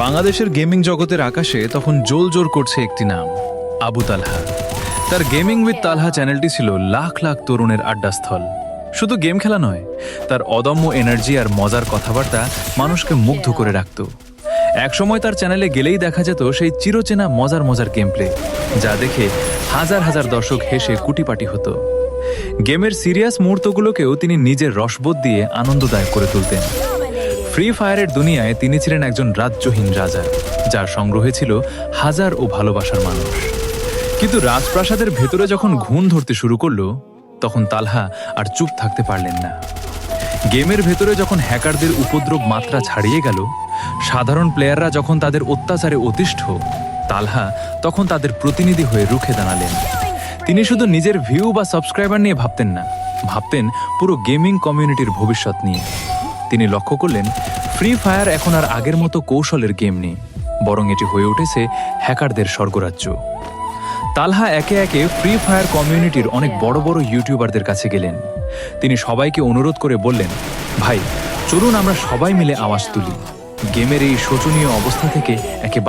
বাংলাদেশের গেমিং জগতের আকাশে তখন জোলজোর করছে একটি নাম, আবু তালহা। তার গেমিং উইথ তালহা চ্যানেলটি ছিল লাখ লাখ তরুণের আড্ডাস্থল। শুধু গেম খেলা নয়, তার অদম্য এনার্জি আর মজার কথাবার্তা মানুষকে মুগ্ধ করে রাখত। একসময় তার চ্যানেলে গেলেই দেখা যেত সেই চিরচেনা মজার মজার গেম প্লে, যা দেখে হাজার হাজার দর্শক হেসে কুটিপাটি হতো। গেমের সিরিয়াস মুহূর্তগুলোকেও তিনি নিজের রসবোধ দিয়ে আনন্দদায়ক করে তুলতেন। ফ্রি ফায়ারের দুনিয়ায় তিনি ছিলেন একজন রাজ্যহীন রাজা, যার সংগ্রহে ছিল হাজার ও ভালোবাসার মানুষ। কিন্তু রাজপ্রাসাদের ভেতরে যখন ঘুণ ধরতে শুরু করলো, তখন তালহা আর চুপ থাকতে পারলেন না। গেমের ভেতরে যখন হ্যাকারদের উপদ্রব মাত্রা ছাড়িয়ে গেল, সাধারণ প্লেয়াররা যখন তাদের অত্যাচারে অতিষ্ঠ, তালহা তখন তাদের প্রতিনিধি হয়ে রুখে দাঁড়ালেন। তিনি শুধু নিজের ভিউ বা সাবস্ক্রাইবার নিয়ে ভাবতেন না, ভাবতেন পুরো গেমিং কমিউনিটির ভবিষ্যৎ নিয়ে। তিনি লক্ষ্য করলেন, ফ্রি ফায়ার এখন আর আগের মতো কৌশলের গেম নেই, বরং এটি হয়ে উঠেছে হ্যাকারদের স্বর্গরাজ্য। তালহা একে একে ফ্রি ফায়ার কমিউনিটির অনেক বড় বড় ইউটিউবারদের কাছে গেলেন। তিনি সবাইকে অনুরোধ করে বললেন, ভাই চলুন আমরা সবাই মিলে আওয়াজ তুলি, গেমের এই শোচনীয় অবস্থা থেকে একে